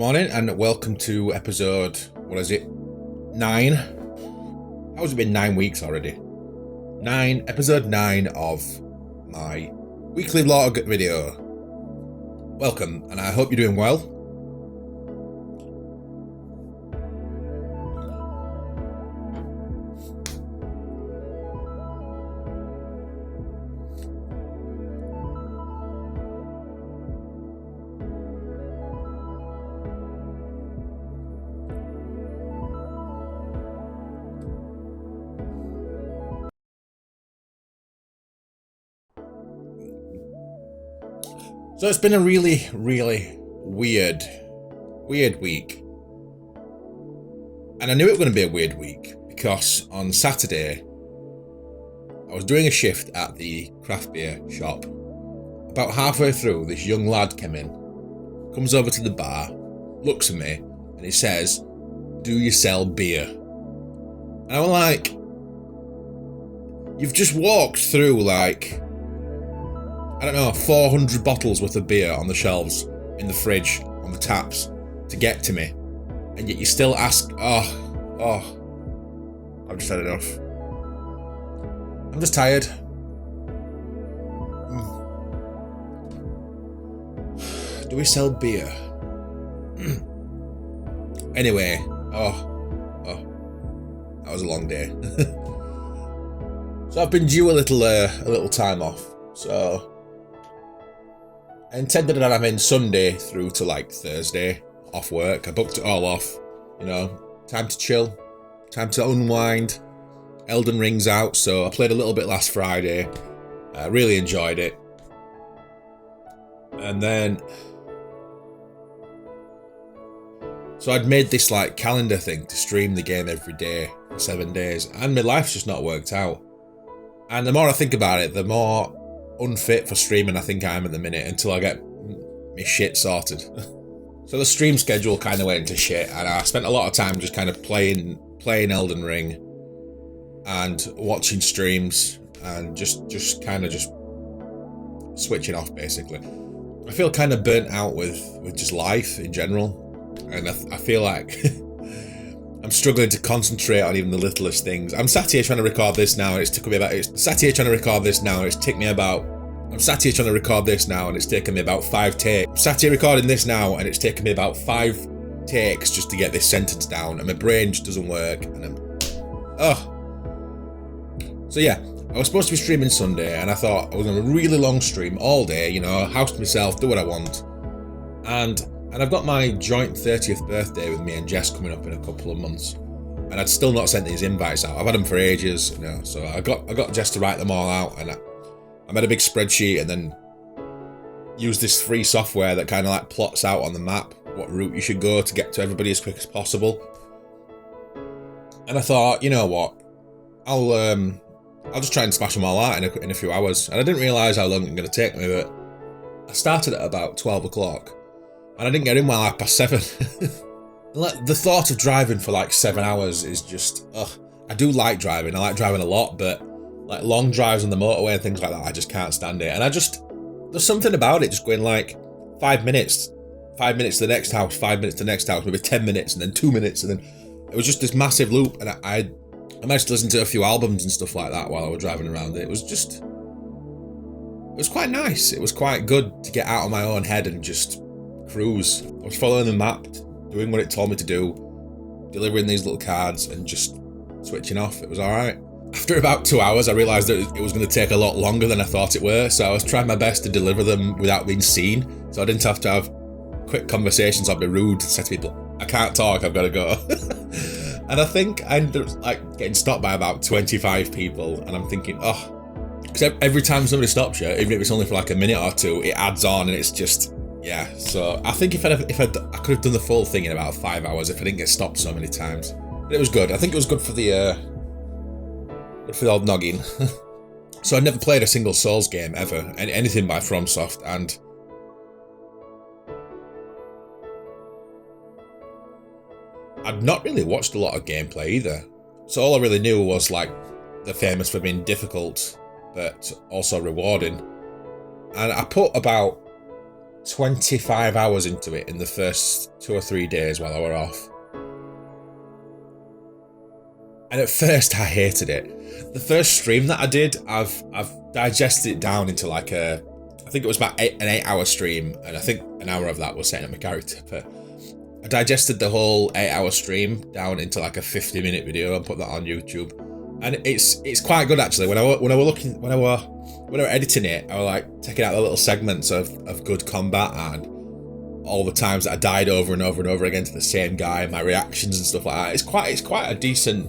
Morning and welcome to episode, 9? How's it been 9 weeks already? Episode 9 of my weekly vlog video. Welcome, and I hope you're doing well. So it's been a really weird week. And I knew it was going to be a weird week because on Saturday, I was doing a shift at the craft beer shop. About halfway through, this young lad came in, comes over to the bar, looks at me, and he says, "Do you sell beer?" And I'm like, you've just walked through like, I don't know, 400 bottles worth of beer on the shelves, in the fridge, on the taps, to get to me. And yet you still ask, I've just had enough. I'm just tired. Do we sell beer? Anyway, that was a long day. So I've been due a little time off, so I intended on having Sunday through to like Thursday off work. I booked it all off, time to chill, time to unwind. Elden Ring's out, so I played a little bit last Friday. I really enjoyed it. And then, so I'd made this like calendar thing to stream the game every day for 7 days, and my life's just not worked out. And the more I think about it, the more unfit for streaming I think I am at the minute until I get my shit sorted. So the stream schedule kind of went into shit, and I spent a lot of time just kind of playing Elden Ring and watching streams and just switching off basically. I feel kind of burnt out with just life in general, and I feel like I'm struggling to concentrate on even the littlest things. I'm sat here trying to record this now, and it's taken me about 5 takes. I'm sat here recording this now, and it's taken me about 5 takes just to get this sentence down, and my brain just doesn't work, and So yeah, I was supposed to be streaming Sunday, and I thought I was on a really long stream all day, house to myself, do what I want. And I've got my joint 30th birthday with me and Jess coming up in a couple of months, and I'd still not sent these invites out. I've had them for ages, so I got Jess to write them all out, and I made a big spreadsheet and then used this free software that kind of like plots out on the map what route you should go to get to everybody as quick as possible. And I thought, you know what, I'll just try and smash them all out in a few hours. And I didn't realise how long it was going to take me, but I started at about 12 o'clock. And I didn't get in while 7:30. Like, the thought of driving for like 7 hours is just, I do like driving. I like driving a lot, but like long drives on the motorway and things like that, I just can't stand it. And there's something about it just going like 5 minutes to the next house, 5 minutes to the next house, maybe 10 minutes and then 2 minutes. And then it was just this massive loop. And I managed to listen to a few albums and stuff like that while I was driving around. It was quite nice. It was quite good to get out of my own head and just cruise. I was following the map, doing what it told me to do, delivering these little cards and just switching off. It was alright. After about 2 hours, I realised that it was going to take a lot longer than I thought it were, so I was trying my best to deliver them without being seen, so I didn't have to have quick conversations or be rude and say to people, I can't talk, I've got to go. And I think I ended up like getting stopped by about 25 people, and I'm thinking, because every time somebody stops you, even if it's only for like a minute or two, it adds on, and it's just, yeah. So I think I could have done the full thing in about 5 hours if I didn't get stopped so many times. But it was good. I think it was good for the old noggin. So I'd never played a single Souls game ever, anything by FromSoft, and I'd not really watched a lot of gameplay either. So all I really knew was like they're famous for being difficult, but also rewarding. And I put about 25 hours into it in the first 2 or 3 days while I were off. And at first I hated it. The first stream that I did, I've digested it down into like I think it was about an 8-hour stream, and I think an hour of that was setting up my character, but I digested the whole 8-hour stream down into like a 50-minute video and put that on YouTube. And it's quite good actually. When I were editing it, I was like taking out the little segments of good combat and all the times that I died over and over and over again to the same guy, my reactions and stuff like that. It's quite a decent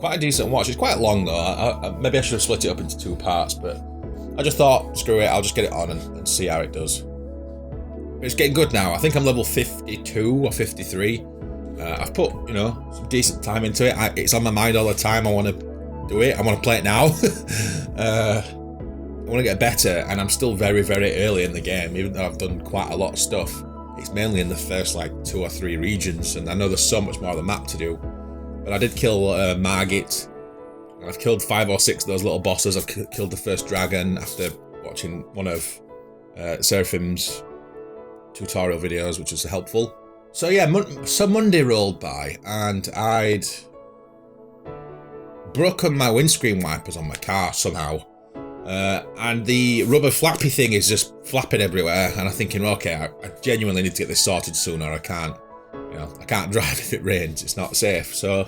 watch. It's quite long though. Maybe I should have split it up into 2 parts, but I just thought, screw it, I'll just get it on and see how it does. But it's getting good now. I think I'm level 52 or 53. I've put, some decent time into it. It's on my mind all the time. I want to do it. I want to play it now. I want to get better, and I'm still very, very early in the game, even though I've done quite a lot of stuff. It's mainly in the first like 2 or 3 regions, and I know there's so much more of the map to do. But I did kill Margit. I've killed 5 or 6 of those little bosses. I've killed the first dragon after watching one of Seraphim's tutorial videos, which was helpful. So yeah, so Monday rolled by, and I'd broken my windscreen wipers on my car somehow. And the rubber flappy thing is just flapping everywhere, and I'm thinking, okay, I genuinely need to get this sorted soon, or I can't drive if it rains. It's not safe. So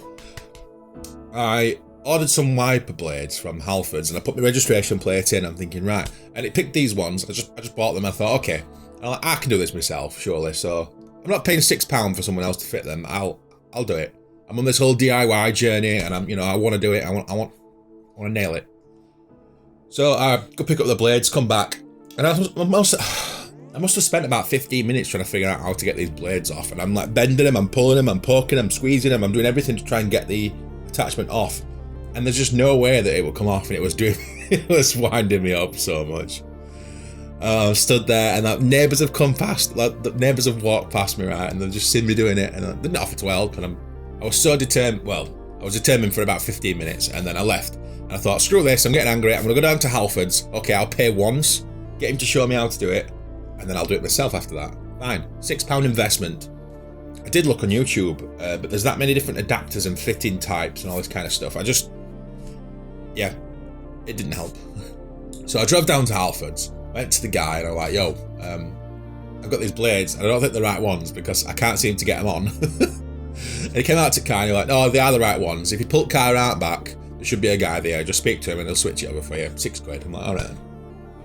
I ordered some wiper blades from Halfords, and I put my registration plate in. I'm thinking, right, and it picked these ones. I just bought them. I thought, okay, I can do this myself, surely. So I'm not paying £6 for someone else to fit them. I'll do it. I'm on this whole DIY journey, and I want to do it. I want to nail it. So I go pick up the blades, come back, and I must have spent about 15 minutes trying to figure out how to get these blades off. And I'm like bending them, I'm pulling them, I'm poking them, squeezing them, I'm doing everything to try and get the attachment off. And there's just no way that it would come off, and it was winding me up so much. I stood there, and neighbours have come past, like the neighbours have walked past me, right, and they've just seen me doing it, and they didn't offer to help, and I was so determined. Well, I was determined for about 15 minutes, and then I left. And I thought, screw this, I'm getting angry, I'm going to go down to Halfords. Okay, I'll pay once, get him to show me how to do it, and then I'll do it myself after that. Fine, £6 investment. I did look on YouTube, but there's that many different adapters and fitting types and all this kind of stuff. Yeah, it didn't help. So I drove down to Halfords, went to the guy, and I'm like, yo, I've got these blades, and I don't think they're the right ones because I can't seem to get them on. And he came out to car, and you're like, no, they are the right ones. If you pull car out back, there should be a guy there. Just speak to him and he'll switch it over for you. £6. I'm like, all right then.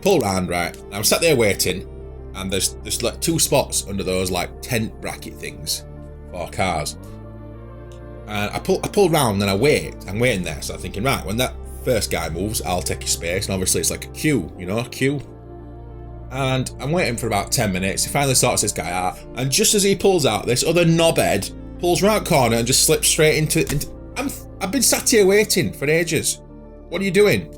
Pull round, right. I'm sat there waiting, and there's like 2 spots under those like tent bracket things for cars. And I pull round, and I wait. I'm waiting there, so I'm thinking, right, when that first guy moves, I'll take his space. And obviously it's like a queue, a queue. And I'm waiting for about 10 minutes. He finally sorts this guy out, and just as he pulls out, this other knobhead pulls round corner and just slips straight into. I've been sat here waiting for ages. What are you doing?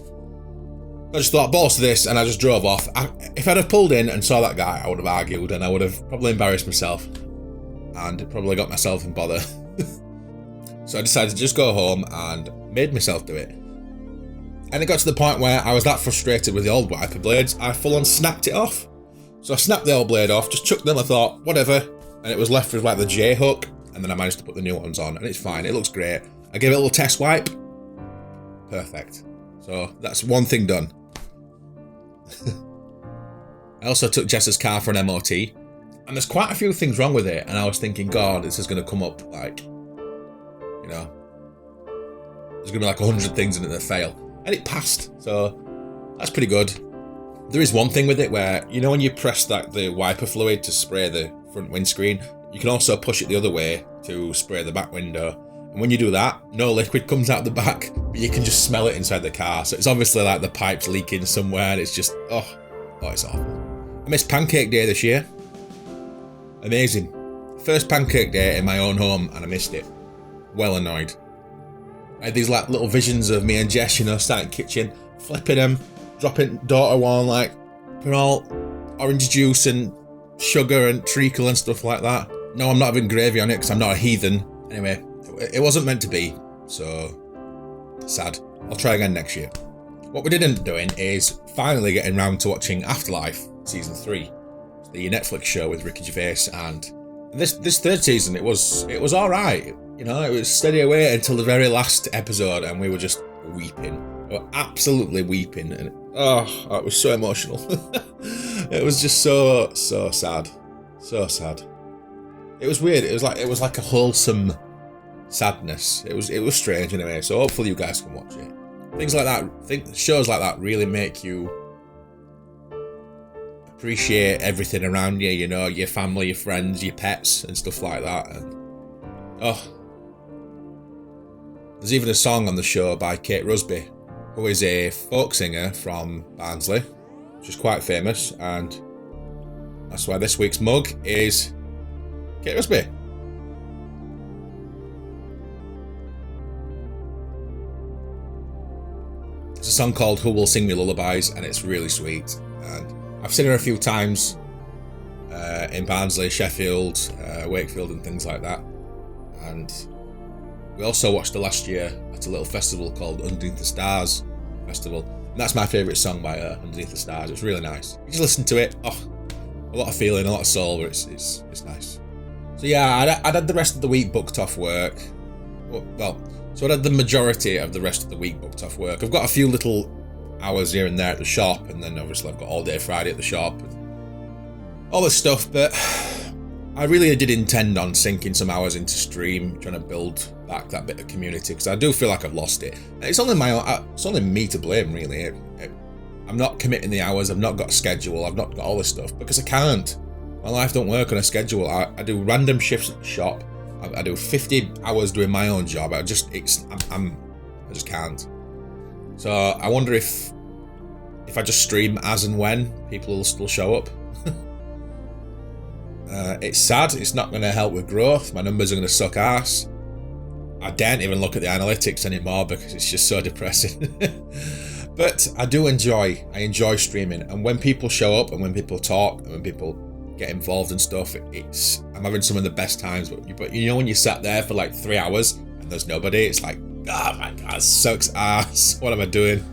I just thought, balls to this, and I just drove off. If I'd have pulled in and saw that guy, I would have argued, and I would have probably embarrassed myself, and probably got myself in bother. So I decided to just go home and made myself do it. And it got to the point where I was that frustrated with the old wiper blades, I full on snapped it off. So I snapped the old blade off, just chucked them, I thought, whatever, and it was left with like the J hook, and then I managed to put the new ones on, and it's fine, it looks great. I gave it a little test wipe. Perfect. So that's one thing done. I also took Jess's car for an MOT, and there's quite a few things wrong with it, and I was thinking, God, this is going to come up like, there's going to be like 100 things in it that fail. And it passed, so that's pretty good. There is one thing with it where, when you press the wiper fluid to spray the front windscreen, you can also push it the other way to spray the back window. And when you do that, no liquid comes out the back, but you can just smell it inside the car. So it's obviously like the pipe's leaking somewhere, and it's just, it's awful. I missed Pancake Day this year. Amazing. First Pancake Day in my own home, and I missed it. Well annoyed. I had these like little visions of me and Jess, sat in the kitchen, flipping them, dropping daughter one, like, putting all orange juice and sugar and treacle and stuff like that. No, I'm not having gravy on it because I'm not a heathen. Anyway, it wasn't meant to be, so sad. I'll try again next year. What we did end up doing is finally getting round to watching Afterlife Season 3. It's the Netflix show with Ricky Gervais, and this third season it was all right. You know, it was steady away until the very last episode, and we were just weeping. We were absolutely weeping, and it was so emotional. It was just so sad, so sad. It was weird. It was like a wholesome sadness. It was strange anyway. So hopefully you guys can watch it. Things like that, shows like that really make you appreciate everything around you. You know, your family, your friends, your pets, and stuff like that. And there's even a song on the show by Kate Rusby, who is a folk singer from Barnsley, which is quite famous, and that's why this week's mug is Kate Rusby. It's a song called Who Will Sing Me Lullabies, and it's really sweet. And I've seen her a few times in Barnsley, Sheffield, Wakefield and things like that. And we also watched her last year at a little festival called Underneath the Stars Festival. And that's my favourite song by her, Underneath the Stars. It's really nice. You just listen to it, a lot of feeling, a lot of soul, but it's nice. So yeah, I'd had the rest of the week booked off work. So I'd had the majority of the rest of the week booked off work. I've got a few little hours here and there at the shop, and then obviously I've got all day Friday at the shop, and all this stuff, but I really did intend on sinking some hours into stream, trying to build back that bit of community, because I do feel like I've lost it. It's only me to blame, really. I'm not committing the hours, I've not got a schedule, I've not got all this stuff, because I can't. My life don't work on a schedule. I do random shifts at the shop. I do 50 hours doing my own job. I just can't. So I wonder if I just stream as and when, people will still show up. It's sad. It's not going to help with growth. My numbers are going to suck ass. I daren't even look at the analytics anymore because it's just so depressing. But I enjoy streaming, and when people show up and when people talk and when people get involved and stuff, I'm having some of the best times. But you know, when you sat there for like 3 hours and there's nobody, it's like, oh my god, it sucks ass. What am I doing?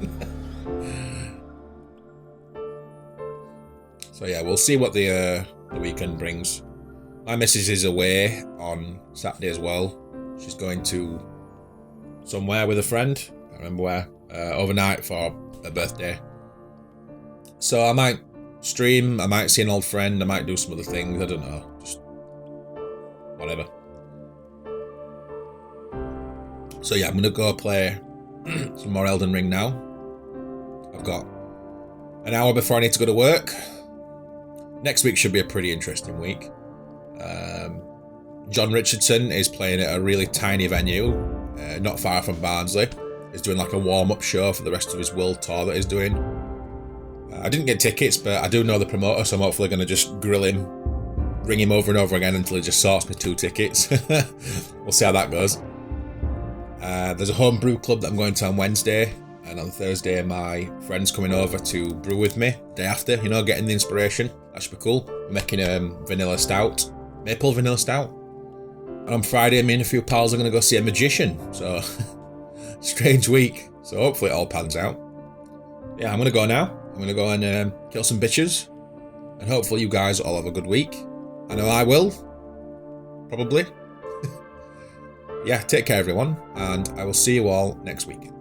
So yeah, we'll see what the weekend brings. My missus is away on Saturday as well. She's going to somewhere with a friend. I can't remember where. Overnight for her birthday. So I might stream, I might see an old friend, I might do some other things, I don't know, just whatever. So yeah, I'm gonna go play some more Elden Ring now. I've got an hour before I need to go to work. Next week should be a pretty interesting week. John Richardson is playing at a really tiny venue, not far from Barnsley. He's doing like a warm-up show for the rest of his world tour that he's doing. I didn't get tickets, but I do know the promoter, so I'm hopefully going to just grill him, ring him over and over again until he just sorts me 2 tickets. We'll see how that goes. There's a homebrew club that I'm going to on Wednesday, and on Thursday my friend's coming over to brew with me day after, you know, getting the inspiration. That should be cool. I'm making vanilla stout, maple vanilla stout. And on Friday, me and a few pals are going to go see a magician, so strange week. So hopefully it all pans out. Yeah, I'm going to go now. I'm going to go and kill some bitches, and hopefully you guys all have a good week. I know I will, probably. Yeah, take care everyone, and I will see you all next weekend.